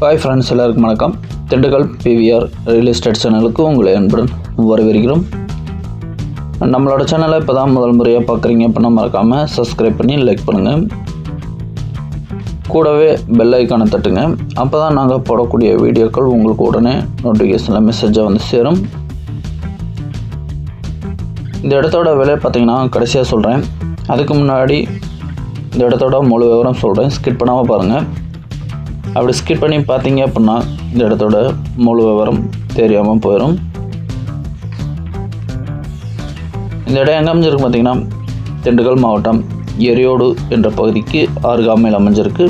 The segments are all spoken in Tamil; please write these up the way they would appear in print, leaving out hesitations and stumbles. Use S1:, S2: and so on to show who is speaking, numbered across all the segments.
S1: ஹாய் ஃப்ரெண்ட்ஸ், எல்லாருக்கும் வணக்கம். திண்டுக்கல் PVR ரியல் எஸ்டேட் சேனலுக்கு உங்களை அன்புடன் வரவேற்கிறோம். நம்மளோட சேனலை இப்போ தான் முதல் முறையாக பார்க்குறீங்க அப்படின்னா மறக்காமல் சப்ஸ்கிரைப் பண்ணி லைக் பண்ணுங்கள். கூடவே பெல் ஐக்கானை தட்டுங்க. அப்போ தான் நாங்கள் போடக்கூடிய வீடியோக்கள் உங்களுக்கு உடனே நோட்டிஃபிகேஷனில் மெசேஜாக வந்து சேரும். இந்த இடத்தோட விலை பார்த்திங்கன்னா கடைசியாக சொல்கிறேன். அதுக்கு முன்னாடி இந்த இடத்தோட முழு விவரம் சொல்கிறேன், ஸ்கிப் பண்ணாமல் பாருங்கள். அப்படி ஸ்கிப் பண்ணி பார்த்தீங்க அப்படின்னா இந்த இடத்தோட முழு விவரம் தெரியாமல் போயிடும். இந்த இடம் எங்கே அமைஞ்சிருக்கு பார்த்திங்கன்னா திண்டுக்கல் மாவட்டம் எரியோடு என்ற பகுதிக்கு அருகாமையில் அமைஞ்சிருக்கு.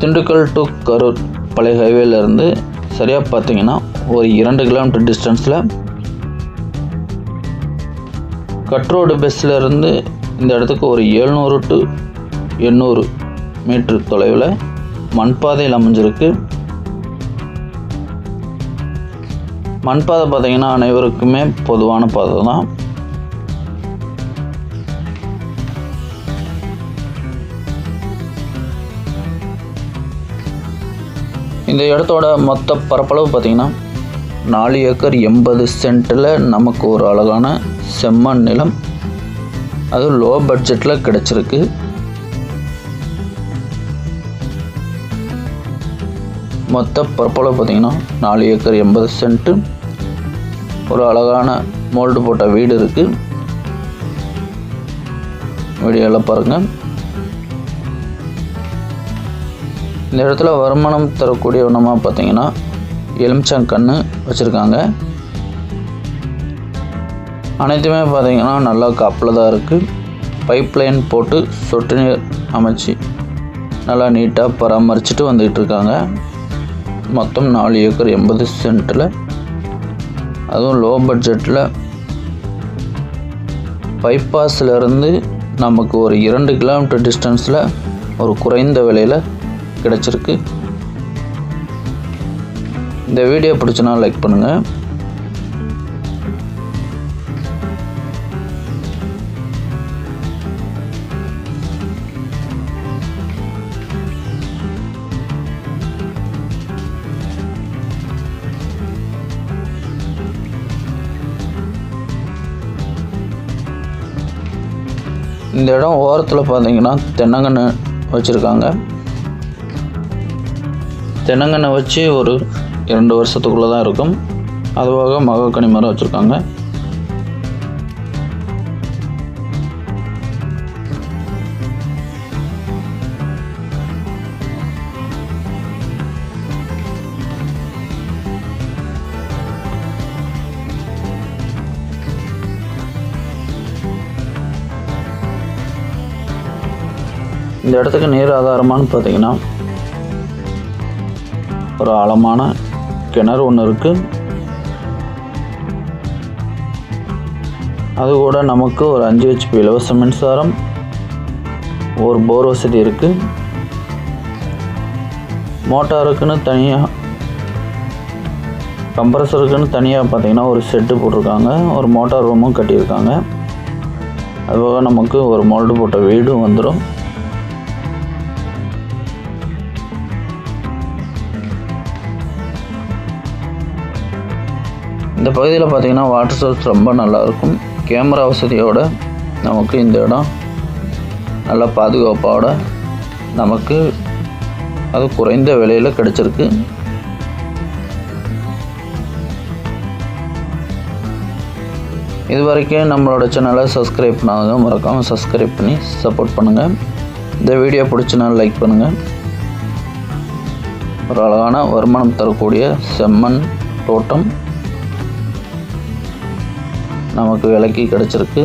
S1: திண்டுக்கல் டு கரூர் பழைய ஹைவேலேருந்து சரியாக பார்த்தீங்கன்னா ஒரு 2 கிலோமீட்டர் டிஸ்டன்ஸில் கட்ரோடு பஸ்ஸில் இந்த இடத்துக்கு ஒரு 700 to 800 மீட்டர் தொலைவில் மண்பாதையில் அமைஞ்சிருக்கு. மண்பாதை பார்த்திங்கன்னா அனைவருக்குமே பொதுவான பாதை தான். இந்த இடத்தோட மொத்த பரப்பளவு பார்த்திங்கன்னா 4 ஏக்கர் 80 சென்ட்டில் நமக்கு ஒரு அழகான செம்மண் நிலம், அது லோ பட்ஜெட்டில் கிடச்சிருக்கு. மொத்த பரப்பளவு பார்த்திங்கன்னா 4 ஏக்கர் 80 சென்ட்டு. ஒரு அழகான மோல்டு போட்ட வீடு இருக்குது. வீடியோவில் பாருங்கள். இந்த இடத்துல வருமானம் தரக்கூடிய ஒன்றமாக பார்த்திங்கன்னா எலுமிச்சங்கன்று வச்சுருக்காங்க. அனைத்துமே பார்த்திங்கன்னா நல்லா காப்பில் தான் இருக்குது. பைப் லைன் போட்டு சொட்டு நீர் அமைச்சு நல்லா நீட்டாக பராமரிச்சுட்டு வந்துக்கிட்டு இருக்காங்க. மொத்தம் 4 ஏக்கர் 80 சென்ட்டில், அதுவும் லோ பட்ஜெட்டில் பைபாஸ்லேருந்து நமக்கு ஒரு 2 கிலோமீட்டர் டிஸ்டன்ஸில் ஒரு குறைந்த விலையில் கிடச்சிருக்கு. இந்த வீடியோ பிடிச்சனா லைக் பண்ணுங்கள். இந்த இடம் ஓரத்தில் பார்த்தீங்கன்னா தென்னங்கன்று வச்சுருக்காங்க. தென்னங்கன்று வச்சு ஒரு 2 வருஷத்துக்குள்ளே தான் இருக்கும். அதுவாக மகாக்கனி மரம் வச்சுருக்காங்க. இந்த இடத்துக்கு நீர் ஆதாரமானு பார்த்தீங்கன்னா ஒரு ஆழமான கிணறு ஒன்று இருக்குது. அது கூட நமக்கு ஒரு 5 HP இலவச மின்சாரம், ஒரு போர் வசதி இருக்குது. மோட்டாருக்குன்னு தனியாக, கம்ப்ரஸருக்குன்னு தனியாக பார்த்திங்கன்னா ஒரு செட்டு போட்டிருக்காங்க. ஒரு மோட்டார் ரூமும் கட்டியிருக்காங்க. அதுபோக நமக்கு ஒரு மோல்டு போட்ட வீடும் வந்துடும். இந்த பகுதியில் பார்த்திங்கன்னா வாட்டர் சோர்ஸ் ரொம்ப நல்லாயிருக்கும். கேமரா வசதியோடு நமக்கு இந்த இடம் நல்ல பாதுகாப்போட நமக்கு அது குறைந்த விலையில் கிடச்சிருக்கு. இது வரைக்கும் நம்மளோட சேனலை சப்ஸ்கிரைப் பண்ணாங்க, மறக்காமல் சப்ஸ்கிரைப் பண்ணி சப்போர்ட் பண்ணுங்கள். இந்த வீடியோ பிடிச்சினா லைக் பண்ணுங்கள். ஒரு அழகான வருமானம் தரக்கூடிய செம்மண் தோட்டம் நமக்கு விலைக்கு கிடச்சிருக்கு.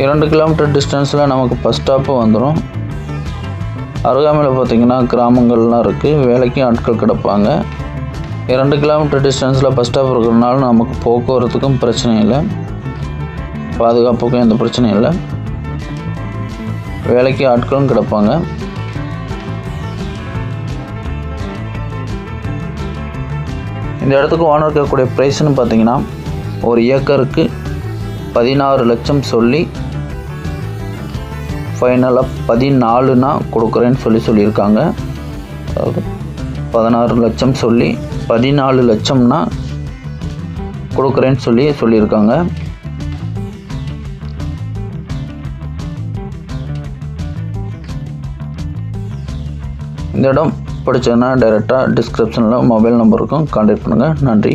S1: இரண்டு கிலோமீட்டர் டிஸ்டன்ஸில் நமக்கு பஸ் ஸ்டாப்பு வந்துடும். அருகாமையில் பார்த்திங்கன்னா கிராமங்கள்லாம் இருக்குது. வேலைக்கு ஆட்கள் கிடப்பாங்க. 2 கிலோமீட்டர் டிஸ்டன்ஸில் பஸ் ஸ்டாப் இருக்கிறதுனால நமக்கு போக்குவரத்துக்கும் பிரச்சனை இல்லை, பாதுகாப்புக்கும் எந்த பிரச்சனையும் இல்லை. வேலைக்கு ஆட்களும் கிடப்பாங்க. இந்த இடத்துக்கு ஓனர் இருக்கக்கூடிய ப்ரைஸ்னு பார்த்தீங்கன்னா 1 ஏக்கருக்கு 16 லட்சம் சொல்லி ஃபைனலாக 14னா கொடுக்குறேன்னு சொல்லியிருக்காங்க. அதாவது 16 லட்சம் சொல்லி 14 லட்சம்னா கொடுக்குறேன்னு சொல்லியிருக்காங்க. இந்த இடம் பிடிச்சதுன்னா டைரெக்டாக டிஸ்கிரிப்ஷனில் மொபைல் நம்பருக்கும் கான்டாக்ட் பண்ணுங்கள். நன்றி.